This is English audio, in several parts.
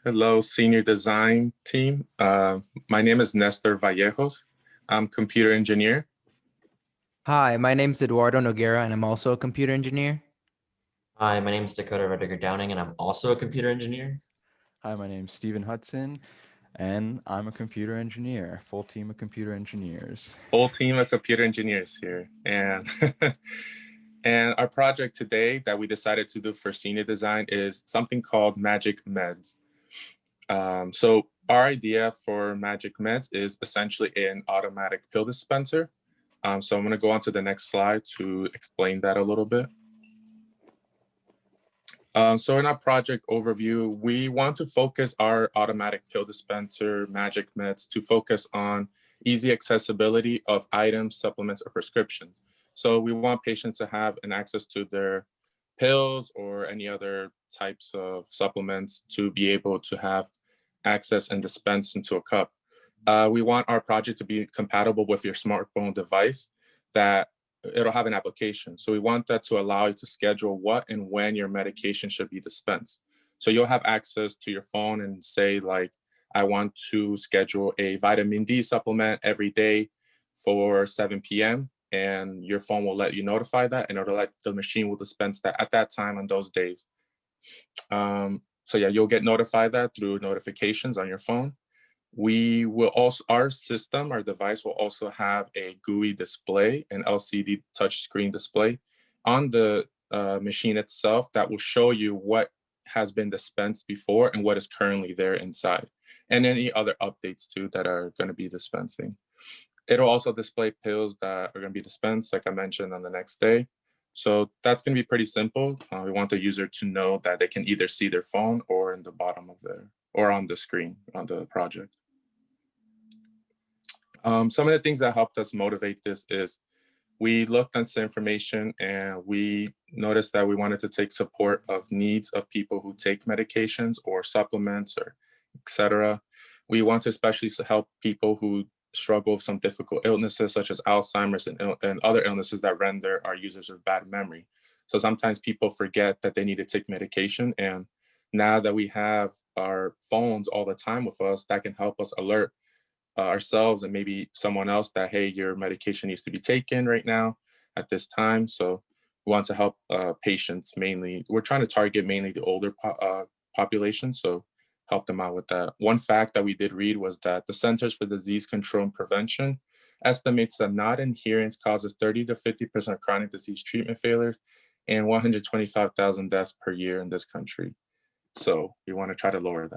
Hello, senior design team. My name is Nestor Vallejos. I'm computer engineer. Hi, my name's Eduardo Noguera, and I'm also a computer engineer. Hi, my name is Dakota Rediger Downing, and I'm also a computer engineer. Hi, my name's Stephen Hudson, and I'm a computer engineer, full team of computer engineers. Whole team of computer engineers here. And, and our project today that we decided to do for senior design is something called Magic Meds. So our idea for Magic Meds is essentially an automatic pill dispenser. So I'm going to go on to the next slide to explain that a little bit. So in our project overview, we want to focus our automatic pill dispenser, Magic Meds, to focus on easy accessibility of items, supplements, or prescriptions. So we want patients to have an access to their pills or any other types of supplements to be able to have access and dispense into a cup. We want our project to be compatible with your smartphone device, that it'll have an application. So we want that to allow you to schedule what and when your medication should be dispensed. So you'll have access to your phone and say like, I want to schedule a vitamin D supplement every day for 7 p.m. And your phone will let you notify that, and it'll let the machine will dispense that at that time on those days. So yeah, you'll get notified that through notifications on your phone. We will also, our system, our device will also have a GUI display, an LCD touchscreen display on the machine itself that will show you what has been dispensed before and what is currently there inside, and any other updates too that are going to be dispensing. It'll also display pills that are going to be dispensed, like I mentioned, on the next day. So that's going to be pretty simple. We want the user to know that they can either see their phone or in the bottom of their, or on the screen on the project. Some of the things that helped us motivate this is we looked at some information and we noticed that we wanted to take support of needs of people who take medications or supplements or etc. We want to especially help people who struggle with some difficult illnesses such as Alzheimer's and other illnesses that render our users with bad memory. So sometimes people forget that they need to take medication, and now that we have our phones all the time with us, that can help us alert ourselves and maybe someone else that, hey, your medication needs to be taken right now at this time. So we want to help patients mainly. We're trying to target mainly the older population, so help them out with that. One fact that we did read was that the Centers for Disease Control and Prevention estimates that non-adherence causes 30 to 50% chronic disease treatment failures and 125,000 deaths per year in this country. So we want to try to lower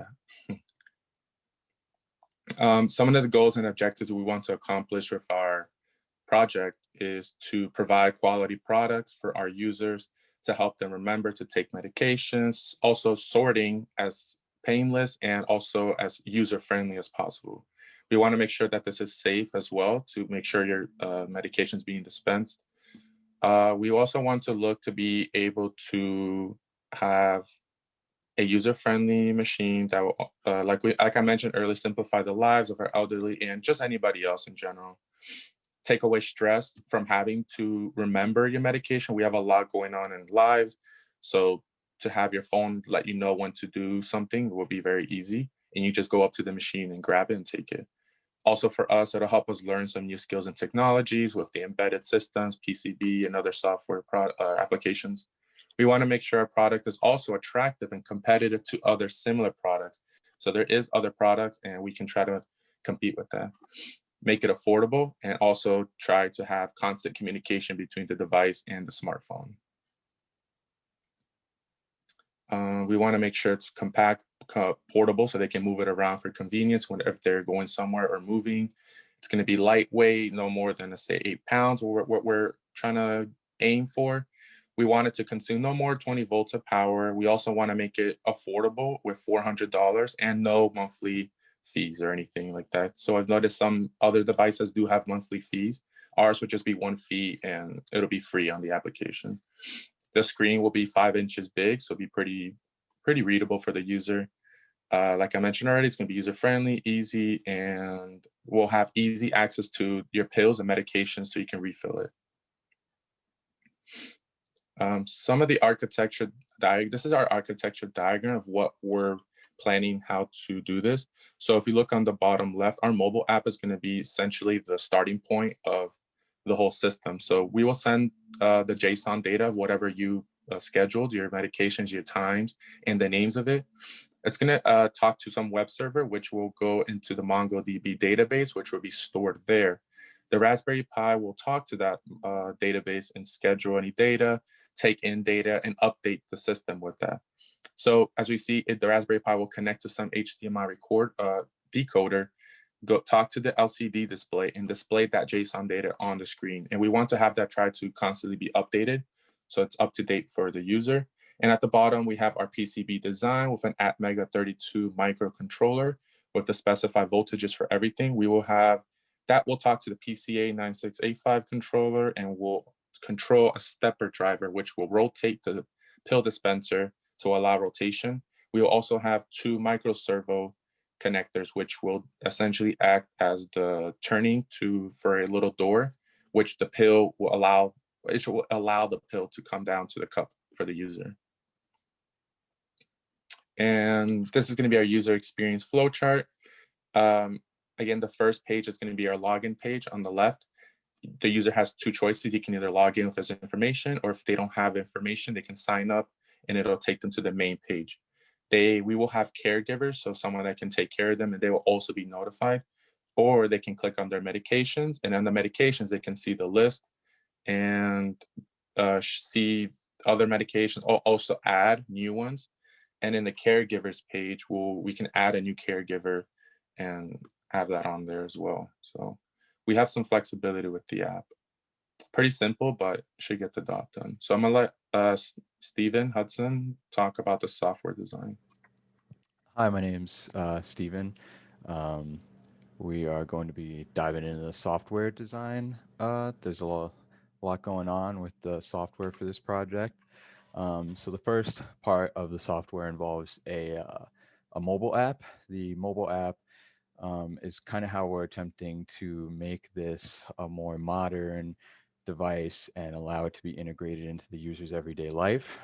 that. Some of the goals and objectives we want to accomplish with our project is to provide quality products for our users, to help them remember to take medications, also sorting as painless and also as user-friendly as possible. We want to make sure that this is safe as well, to make sure your medication is being dispensed. We also want to look to be able to have a user-friendly machine that will, like I mentioned earlier, simplify the lives of our elderly and just anybody else in general. Take away stress from having to remember your medication. We have a lot going on in lives, so to have your phone let you know when to do something will be very easy, and you just go up to the machine and grab it and take it. Also for us, it'll help us learn some new skills and technologies with the embedded systems, PCB, and other software applications. We want to make sure our product is also attractive and competitive to other similar products. So there is other products and we can try to compete with that. Make it affordable and also try to have constant communication between the device and the smartphone. We want to make sure it's compact, portable, so they can move it around for convenience if they're going somewhere or moving. It's going to be lightweight, no more than, let's say, 8 pounds, or what we're trying to aim for. We want it to consume no more 20 volts of power. We also want to make it affordable with $400 and no monthly fees or anything like that. So I've noticed some other devices do have monthly fees. Ours would just be one fee and it'll be free on the application. The screen will be 5 inches big, so it'll be pretty readable for the user. Like I mentioned already, it's going to be user-friendly, easy, and we'll have easy access to your pills and medications so you can refill it. Some of the architecture, this is our architecture diagram of what we're planning how to do this. So if you look on the bottom left, our mobile app is going to be essentially the starting point of the whole system. So we will send the JSON data of whatever you scheduled, your medications, your times, and the names of it. It's going to talk to some web server, which will go into the MongoDB database, which will be stored there. The Raspberry Pi will talk to that database and schedule any data, take in data, and update the system with that. So as we see, the Raspberry Pi will connect to some HDMI decoder, go talk to the LCD display, and display that JSON data on the screen. And we want to have that try to constantly be updated, so it's up to date for the user. And at the bottom, we have our PCB design with an Atmega 32 microcontroller with the specified voltages for everything. We will have that will talk to the PCA 9685 controller and will control a stepper driver, which will rotate the pill dispenser to allow rotation. We will also have two micro servo connectors, which will essentially act as the turning for a little door, which the pill will allow, it will allow the pill to come down to the cup for the user. And this is going to be our user experience flowchart. Again, the first page is going to be our login page on the left. The user has two choices. You can either log in with this information, or if they don't have information, they can sign up and it'll take them to the main page. We will have caregivers, so someone that can take care of them, and they will also be notified. Or they can click on their medications, and on the medications, they can see the list and see other medications, or also add new ones. And in the caregivers page, we can add a new caregiver and have that on there as well. So we have some flexibility with the app. Pretty simple, but should get the job done. So I'm gonna let Stephen Hudson talk about the software design. Hi, my name's Stephen. We are going to be diving into the software design. There's a lot going on with the software for this project. So the first part of the software involves a mobile app. The mobile app is kind of how we're attempting to make this a more modern device and allow it to be integrated into the user's everyday life.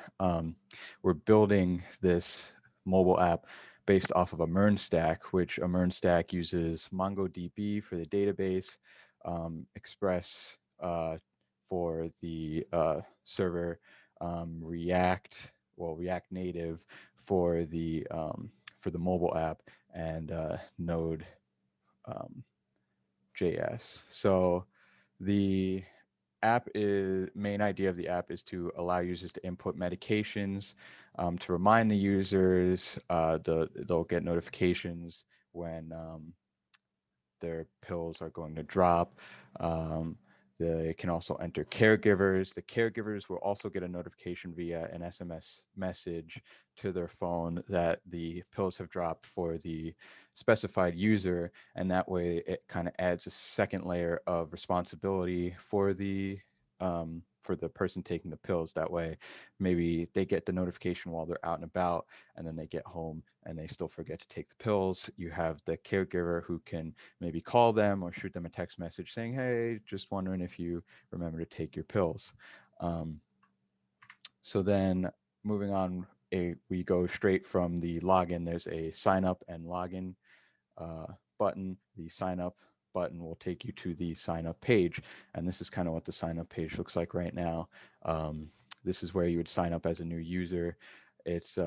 We're building this mobile app based off of a MERN stack, which a MERN stack uses MongoDB for the database, Express for the server, React Native for the mobile app, and Node JS. So the main idea of the app is to allow users to input medications, to remind the users. They'll get notifications when their pills are going to drop. They can also enter caregivers. The caregivers will also get a notification via an SMS message to their phone that the pills have dropped for the specified user, and that way it kind of adds a second layer of responsibility for the person taking the pills. That way, maybe they get the notification while they're out and about, and then they get home and they still forget to take the pills. You have the caregiver who can maybe call them or shoot them a text message saying, hey, just wondering if you remember to take your pills. So then moving on, we go straight from the login. There's a sign up and login button. The sign up button will take you to the sign up page. And this is kind of what the sign up page looks like right now. This is where you would sign up as a new user. It's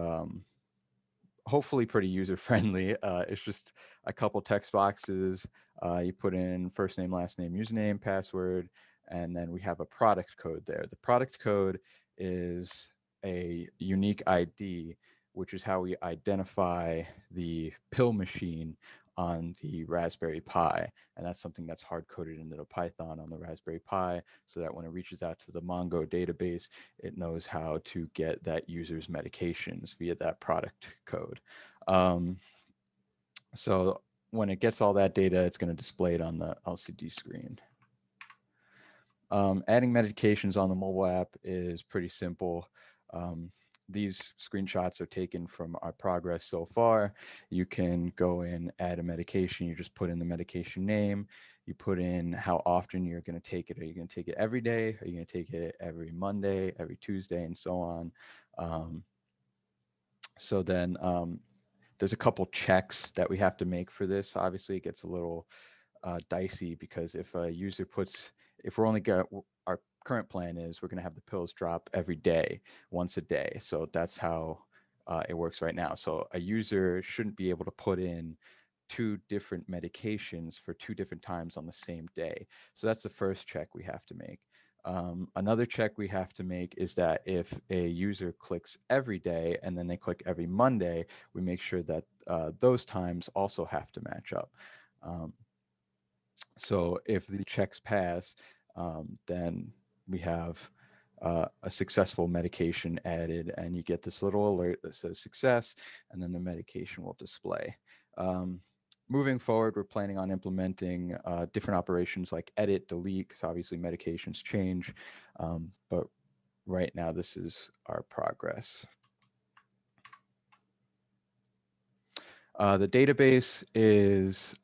hopefully pretty user friendly. It's just a couple text boxes. You put in first name, last name, username, password, and then we have a product code there. The product code is a unique ID, which is how we identify the pill machine on the Raspberry Pi. And that's something that's hard coded into the Python on the Raspberry Pi, so that when it reaches out to the Mongo database, it knows how to get that user's medications via that product code. So when it gets all that data, it's going to display it on the LCD screen. Adding medications on the mobile app is pretty simple. These screenshots are taken from our progress so far. You can go in, add a medication. You just put in the medication name. You put in how often you're going to take it. Are you going to take it every day? Are you going to take it every Monday, every Tuesday, and so on? So then there's a couple checks that we have to make for this. Obviously, it gets a little dicey because if a user if we're only got our current plan is we're going to have the pills drop every day, once a day. So that's how it works right now. So a user shouldn't be able to put in 2 different medications for 2 different times on the same day. So that's the first check we have to make. Another check we have to make is that if a user clicks every day and then they click every Monday, we make sure that those times also have to match up. So if the checks pass, then we have a successful medication added, and you get this little alert that says success, and then the medication will display. Moving forward, we're planning on implementing different operations like edit, delete, because obviously medications change. But right now, this is our progress. The database is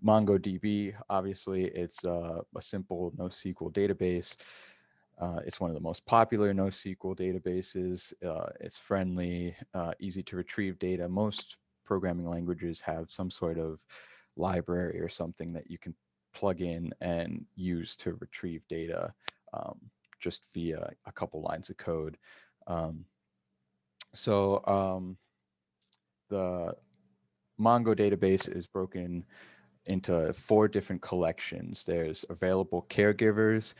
MongoDB. Obviously, it's a simple NoSQL database. It's one of the most popular NoSQL databases. It's friendly, easy to retrieve data. Most programming languages have some sort of library or something that you can plug in and use to retrieve data just via a couple lines of code. The Mongo database is broken into 4 different collections. There's available caregivers,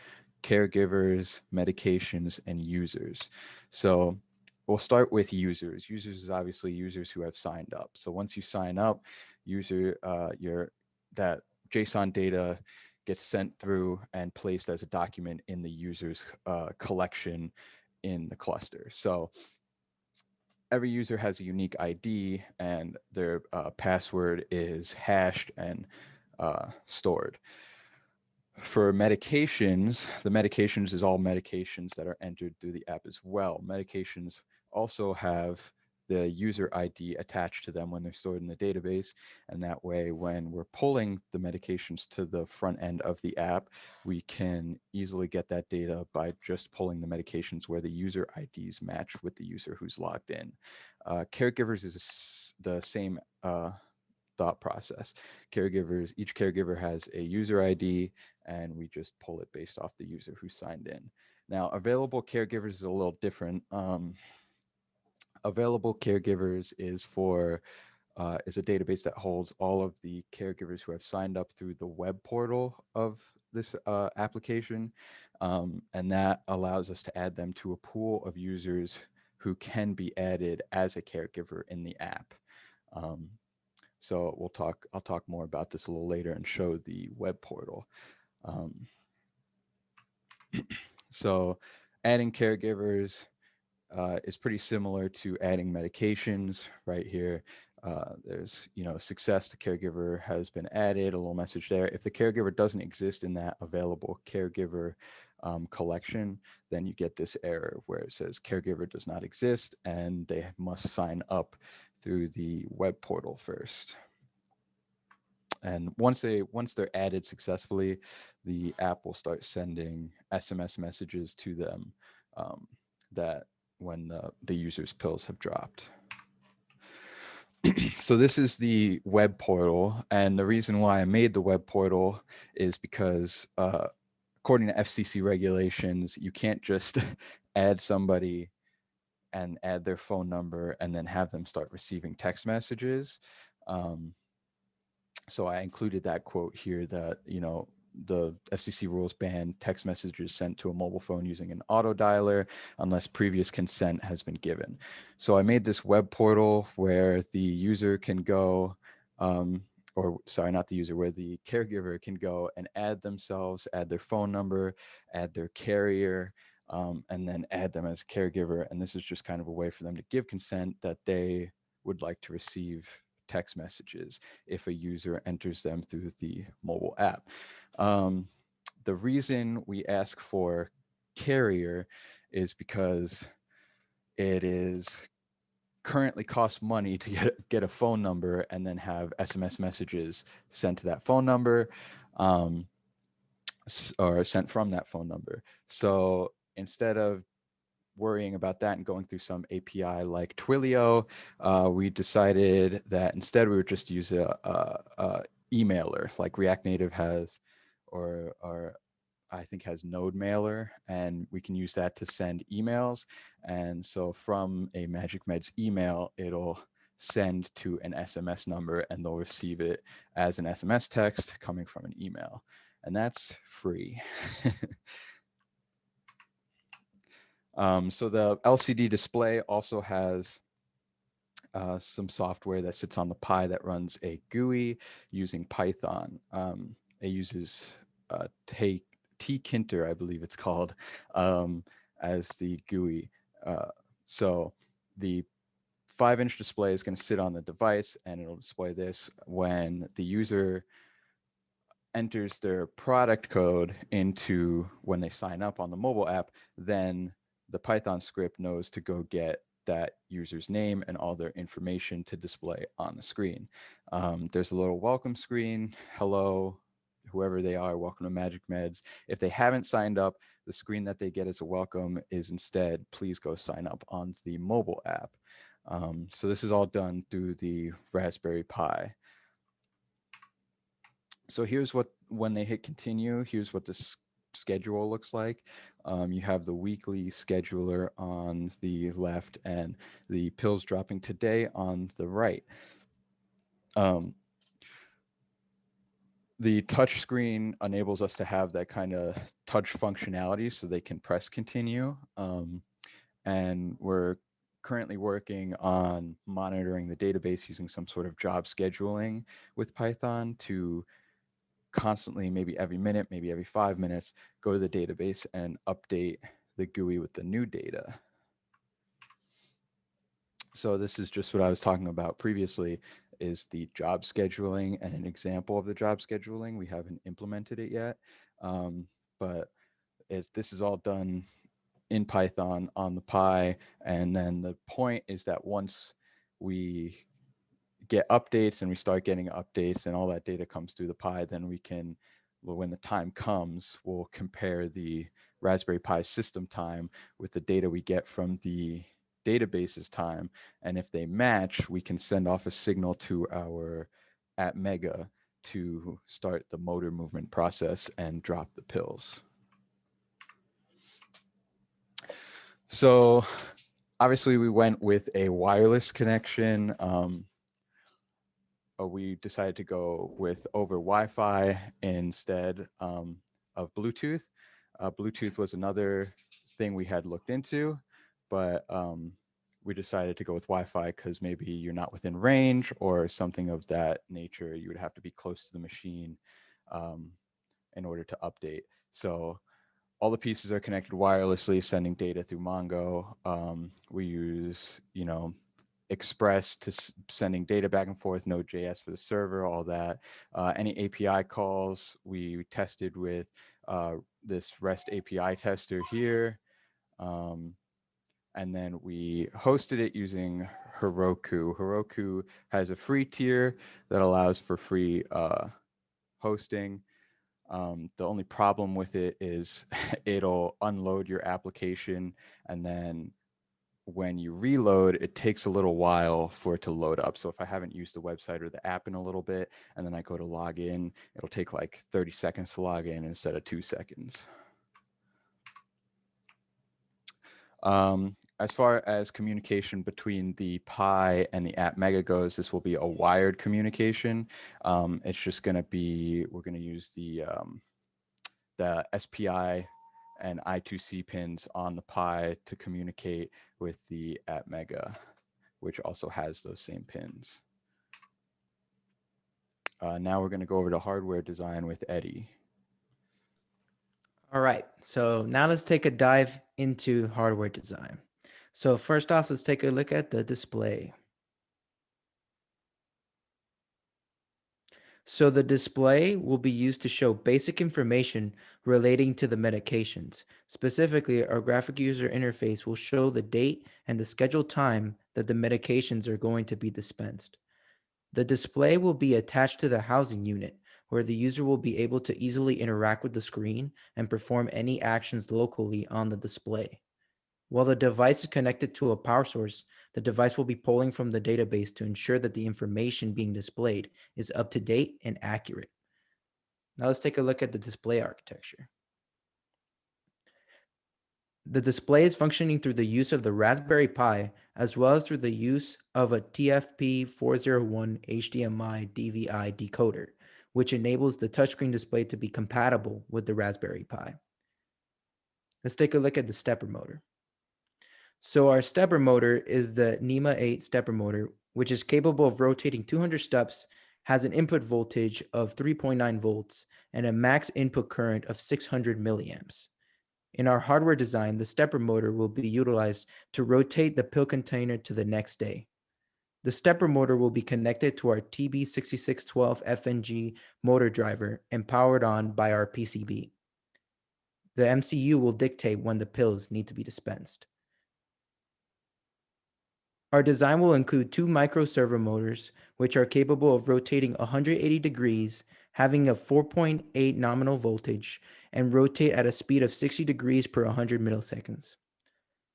medications, and users. So we'll start with users. Users is obviously users who have signed up. So once you sign up, that JSON data gets sent through and placed as a document in the user's collection in the cluster. So every user has a unique ID, and their password is hashed and stored. For medications, the medications is all medications that are entered through the app as well. Medications also have the user ID attached to them when they're stored in the database, and that way when we're pulling the medications to the front end of the app, we can easily get that data by just pulling the medications where the user IDs match with the user who's logged in. Caregivers is the same thought process. Each caregiver has a user ID, and we just pull it based off the user who signed in. Now, available caregivers is a little different. Available caregivers is a database that holds all of the caregivers who have signed up through the web portal of this application, and that allows us to add them to a pool of users who can be added as a caregiver in the app. So I'll talk more about this a little later and show the web portal. So adding caregivers is pretty similar to adding medications right here. There's, success, the caregiver has been added, a little message there. If the caregiver doesn't exist in that available caregiver collection, then you get this error where it says caregiver does not exist and they must sign up through the web portal first. And once they're added successfully, the app will start sending SMS messages to them that when the user's pills have dropped. So this is the web portal, and the reason why I made the web portal is because according to FCC regulations, you can't just add somebody and add their phone number and then have them start receiving text messages. So I included that quote here that, the FCC rules ban text messages sent to a mobile phone using an auto dialer unless previous consent has been given. So I made this web portal where the user can go, where the caregiver can go and add themselves, add their phone number, add their carrier, and then add them as a caregiver. And this is just kind of a way for them to give consent that they would like to receive text messages if a user enters them through the mobile app. The reason we ask for carrier is because it is currently costs money to get a phone number and then have SMS messages sent to that phone number, or sent from that phone number. So instead of worrying about that and going through some API like Twilio, we decided that instead we would just use a emailer like React Native has, or I think has Node Mailer, and we can use that to send emails. And so from a Magic Meds email, it'll send to an SMS number and they'll receive it as an SMS text coming from an email. And that's free. So the LCD display also has some software that sits on the Pi that runs a GUI using Python. It uses tkinter, I believe it's called, as the GUI. So the 5-inch display is going to sit on the device and it'll display this when the user enters their product code into when they sign up on the mobile app, then the Python script knows to go get that user's name and all their information to display on the screen. There's a little welcome screen. Hello, whoever they are, welcome to Magic Meds. If they haven't signed up, the screen that they get as a welcome is instead, please go sign up on the mobile app. So this is all done through the Raspberry Pi. So here's what, when they hit continue, here's what the schedule looks like. You have the weekly scheduler on the left and the pills dropping today on the right. The touch screen enables us to have that kind of touch functionality so they can press continue. And we're currently working on monitoring the database using some sort of job scheduling with Python to constantly, maybe every minute, maybe every 5 minutes, go to the database and update the GUI with the new data. So this is just what I was talking about previously, is the job scheduling and an example of the job scheduling. We haven't implemented it yet, but this is all done in Python on the Pi. And then the point is that once we get updates and we start getting updates and all that data comes through the Pi, then we can, well, when the time comes, we'll compare the Raspberry Pi system time with the data we get from the database's time. And if they match, we can send off a signal to our app Mega to start the motor movement process and drop the pills. So obviously we went with a wireless connection. We decided to go with over Wi-Fi instead of Bluetooth. Bluetooth was another thing we had looked into, but we decided to go with Wi-Fi because maybe you're not within range or something of that nature. You would have to be close to the machine in order to update. So all the pieces are connected wirelessly, sending data through Mongo. We use, Express to sending data back and forth, Node.js for the server, all that. Any API calls we tested with this REST API tester here. And then we hosted it using Heroku. Heroku has a free tier that allows for free hosting. The only problem with it is it'll unload your application, and then when you reload, it takes a little while for it to load up. So if I haven't used the website or the app in a little bit, and then I go to log in, it'll take like 30 seconds to log in instead of 2 seconds. As far as communication between the Pi and the app Mega goes, this will be a wired communication. It's just going to be, we're going to use the SPI and I2C pins on the Pi to communicate with the app Mega, which also has those same pins. Now we're going to go over to hardware design with Eddie. All right, so now let's take a dive into hardware design. So first off, let's take a look at the display. So the display will be used to show basic information relating to the medications. Specifically, our graphic user interface will show the date and the scheduled time that the medications are going to be dispensed. The display will be attached to the housing unit, where the user will be able to easily interact with the screen and perform any actions locally on the display. While the device is connected to a power source, the device will be pulling from the database to ensure that the information being displayed is up to date and accurate. Now let's take a look at the display architecture. The display is functioning through the use of the Raspberry Pi, as well as through the use of a TFP401 HDMI DVI decoder, which enables the touchscreen display to be compatible with the Raspberry Pi. Let's take a look at the stepper motor. So our stepper motor is the NEMA 8 stepper motor, which is capable of rotating 200 steps, has an input voltage of 3.9 volts, and a max input current of 600 milliamps. In our hardware design, the stepper motor will be utilized to rotate the pill container to the next day. The stepper motor will be connected to our TB6612 FNG motor driver and powered on by our PCB. The MCU will dictate when the pills need to be dispensed. Our design will include 2 micro servo motors, which are capable of rotating 180 degrees, having a 4.8 nominal voltage, and rotate at a speed of 60 degrees per 100 milliseconds.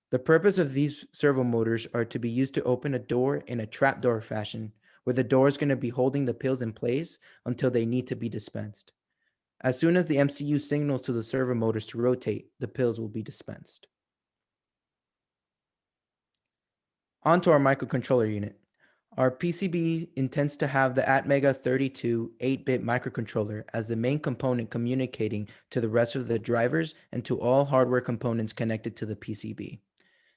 The purpose of these servo motors are to be used to open a door in a trapdoor fashion, where the door is going to be holding the pills in place until they need to be dispensed. As soon as the MCU signals to the servo motors to rotate, the pills will be dispensed. Onto our microcontroller unit. Our PCB intends to have the Atmega 32 8-bit microcontroller as the main component communicating to the rest of the drivers and to all hardware components connected to the PCB.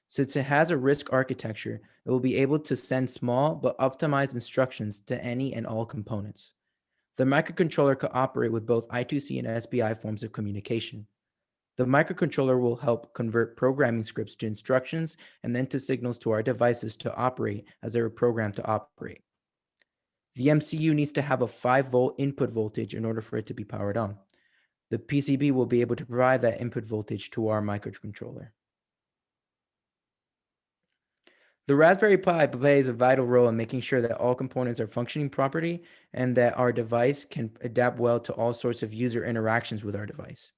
Since it has a RISC architecture, it will be able to send small but optimized instructions to any and all components. The microcontroller can operate with both I2C and SPI forms of communication. The microcontroller will help convert programming scripts to instructions and then to signals to our devices to operate as they are programmed to operate. The MCU needs to have a 5-volt input voltage in order for it to be powered on. The PCB will be able to provide that input voltage to our microcontroller. The Raspberry Pi plays a vital role in making sure that all components are functioning properly and that our device can adapt well to all sorts of user interactions with our device.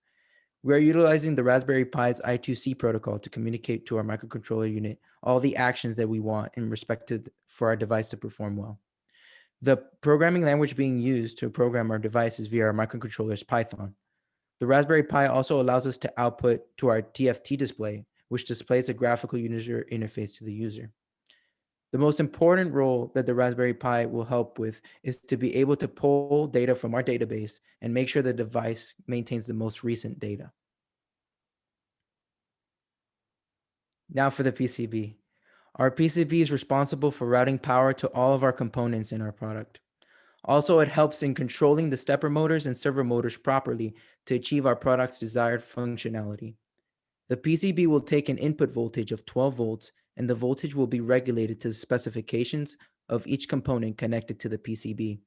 We are utilizing the Raspberry Pi's I2C protocol to communicate to our microcontroller unit all the actions that we want in respect to for our device to perform well. The programming language being used to program our devices via our microcontroller is Python. The Raspberry Pi also allows us to output to our TFT display, which displays a graphical user interface to the user. The most important role that the Raspberry Pi will help with is to be able to pull data from our database and make sure the device maintains the most recent data. Now for the PCB. Our PCB is responsible for routing power to all of our components in our product. Also, it helps in controlling the stepper motors and servo motors properly to achieve our product's desired functionality. The PCB will take an input voltage of 12 volts, and the voltage will be regulated to the specifications of each component connected to the PCB.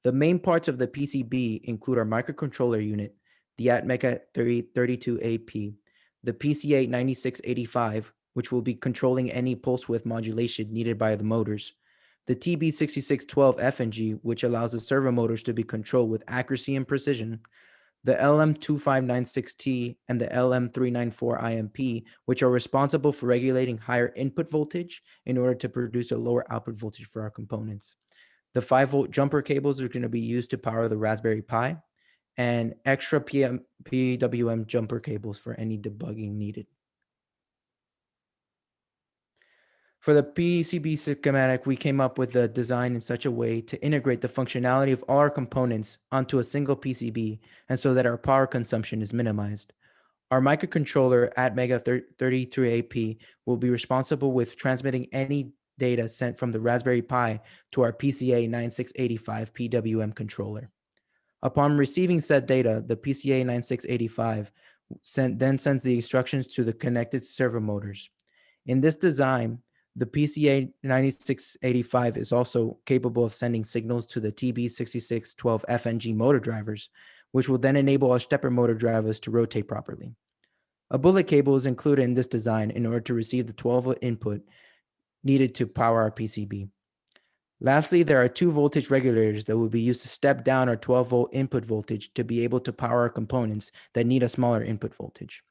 The main parts of the PCB include our microcontroller unit, the Atmega 32AP, the PCA 9685, which will be controlling any pulse width modulation needed by the motors, the TB6612 FNG, which allows the servo motors to be controlled with accuracy and precision, the LM2596T and the LM394IMP, which are responsible for regulating higher input voltage in order to produce a lower output voltage for our components. The 5-volt jumper cables are going to be used to power the Raspberry Pi, and extra PWM jumper cables for any debugging needed. For the PCB schematic, we came up with a design in such a way to integrate the functionality of all our components onto a single PCB, and so that our power consumption is minimized. Our microcontroller Atmega 32AP will be responsible with transmitting any data sent from the Raspberry Pi to our PCA 9685 PWM controller. Upon receiving said data, the PCA 9685 then sends the instructions to the connected servo motors. In this design, the PCA 9685 is also capable of sending signals to the TB6612 FNG motor drivers, which will then enable our stepper motor drivers to rotate properly. A bullet cable is included in this design in order to receive the 12-volt input needed to power our PCB. Lastly, there are 2 voltage regulators that will be used to step down our 12-volt input voltage to be able to power our components that need a smaller input voltage.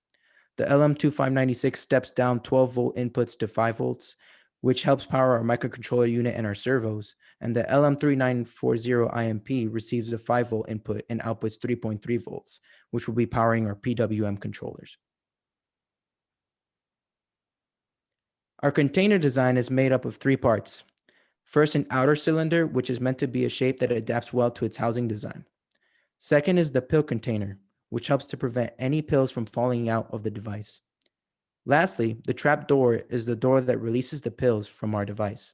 The LM2596 steps down 12-volt inputs to 5 volts, which helps power our microcontroller unit and our servos. And the LM3940 IMP receives a 5-volt input and outputs 3.3 volts, which will be powering our PWM controllers. Our container design is made up of 3 parts. First, an outer cylinder, which is meant to be a shape that adapts well to its housing design. Second is the pill container, which helps to prevent any pills from falling out of the device. Lastly, the trap door is the door that releases the pills from our device.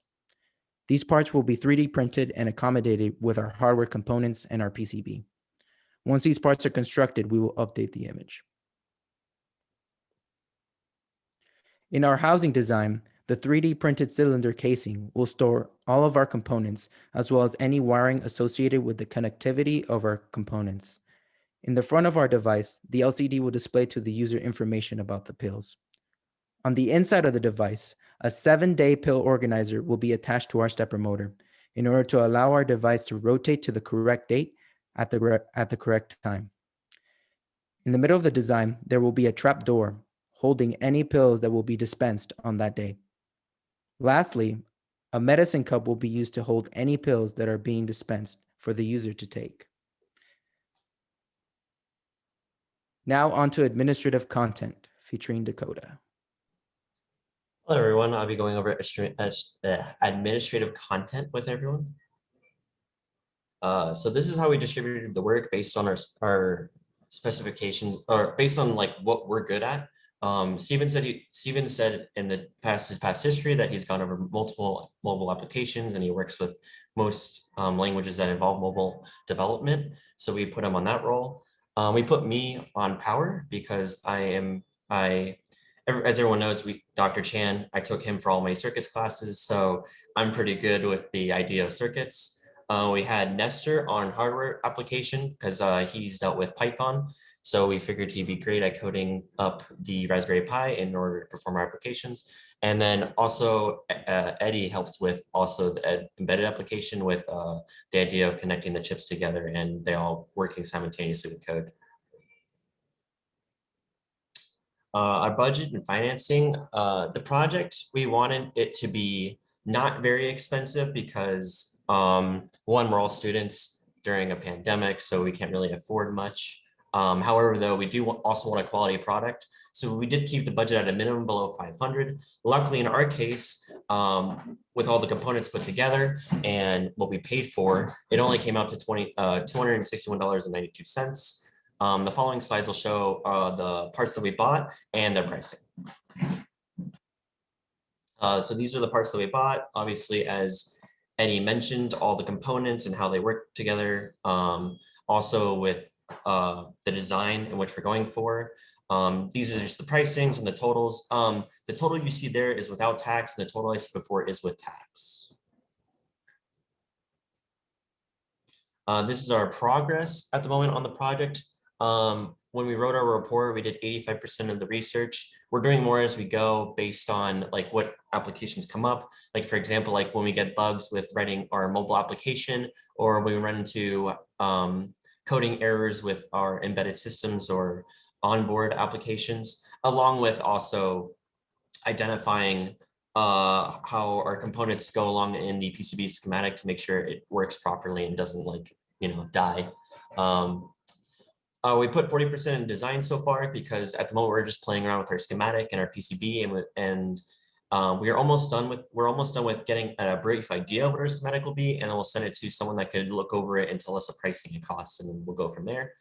These parts will be 3D printed and accommodated with our hardware components and our PCB. Once these parts are constructed, we will update the image. In our housing design, the 3D printed cylinder casing will store all of our components, as well as any wiring associated with the connectivity of our components. In the front of our device, the LCD will display to the user information about the pills. On the inside of the device, a 7-day pill organizer will be attached to our stepper motor in order to allow our device to rotate to the correct date at the correct time. In the middle of the design, there will be a trap door holding any pills that will be dispensed on that day. Lastly, a medicine cup will be used to hold any pills that are being dispensed for the user to take. Now on to administrative content featuring Dakota. Hello, everyone. I'll be going over administrative content with everyone. So this is how we distributed the work based on our specifications, or based on like what we're good at. Steven said in his past history that he's gone over multiple mobile applications and he works with most languages that involve mobile development. So we put him on that role. We put me on power because as everyone knows, Dr. Chan, I took him for all my circuits classes, so I'm pretty good with the idea of circuits. We had Nestor on hardware application because he's dealt with Python. So we figured he'd be great at coding up the Raspberry Pi in order to perform our applications. And then also Eddie helped with also the embedded application with the idea of connecting the chips together and they all working simultaneously with code. Our budget and financing, the project, we wanted it to be not very expensive because one, we're all students during a pandemic, so we can't really afford much. However, though, we do also want a quality product. So we did keep the budget at a minimum below 500. Luckily, in our case, with all the components put together and what we paid for, it only came out to $261.92. The following slides will show the parts that we bought and their pricing. So these are the parts that we bought. Obviously, as Eddie mentioned, all the components and how they work together. Also with the design in which we're going for. These are just the pricings and the totals. The total you see there is without tax, and the total I said before is with tax. This is our progress at the moment on the project. When we wrote our report, we did 85% of the research. We're doing more as we go based on like what applications come up. Like for example, like when we get bugs with writing our mobile application, or we run into coding errors with our embedded systems or onboard applications, along with also identifying how our components go along in the PCB schematic to make sure it works properly and doesn't like, die. We put 40% in design so far because at the moment we're just playing around with our schematic and our PCB, and we're almost done with getting a brief idea of what our schematic will be, and then we'll send it to someone that could look over it and tell us the pricing and costs, and then we'll go from there.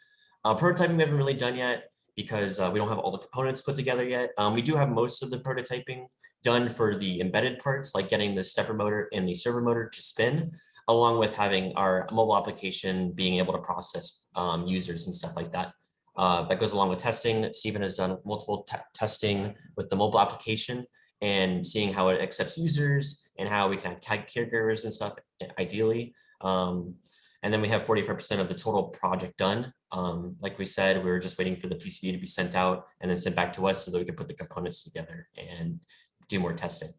Prototyping we haven't really done yet because we don't have all the components put together yet. We do have most of the prototyping done for the embedded parts, like getting the stepper motor and the servo motor to spin, along with having our mobile application being able to process users and stuff like that. That goes along with testing. Steven has done multiple testing with the mobile application and seeing how it accepts users and how we can have caregivers and stuff ideally. And then we have 45% of the total project done. Like we said, we were just waiting for the PCB to be sent out and then sent back to us so that we could put the components together and do more testing.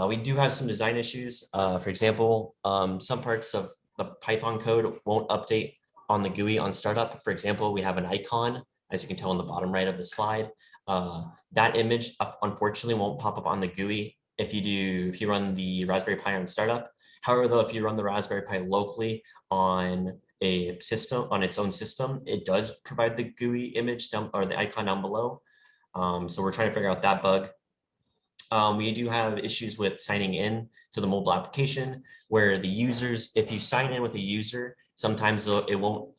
We do have some design issues. For example, some parts of the Python code won't update on the GUI on startup. For example, we have an icon as you can tell on the bottom right of the slide. That image unfortunately won't pop up on the GUI if you run the Raspberry Pi on startup. However, though, if you run the Raspberry Pi locally on a system, on its own system, it does provide the GUI image down, or the icon down below. So we're trying to figure out that bug. We do have issues with signing in to the mobile application where the users, if you sign in with a user, sometimes it won't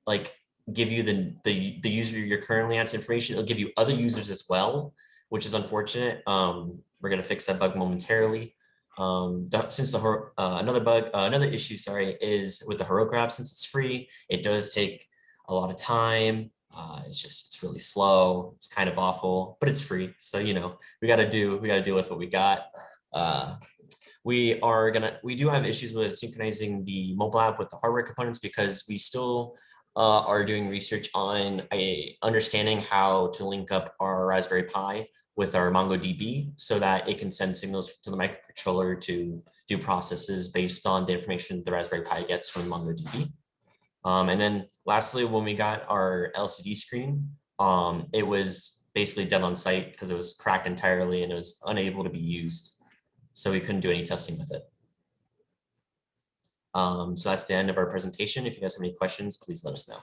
like give you the user you're currently at's information. It'll give you other users as well, which is unfortunate. We're going to fix that bug momentarily. Another issue, sorry, is with the Heroku app. Since it's free, it does take a lot of time. It's really slow. It's kind of awful, but it's free. So, you know, we got to deal with what we got. We do have issues with synchronizing the mobile app with the hardware components because we still are doing research on understanding how to link up our Raspberry Pi with our MongoDB so that it can send signals to the microcontroller to do processes based on the information the Raspberry Pi gets from MongoDB. And then lastly, when we got our LCD screen, it was basically dead on site because it was cracked entirely and it was unable to be used. So we couldn't do any testing with it. So that's the end of our presentation. If you guys have any questions, please let us know.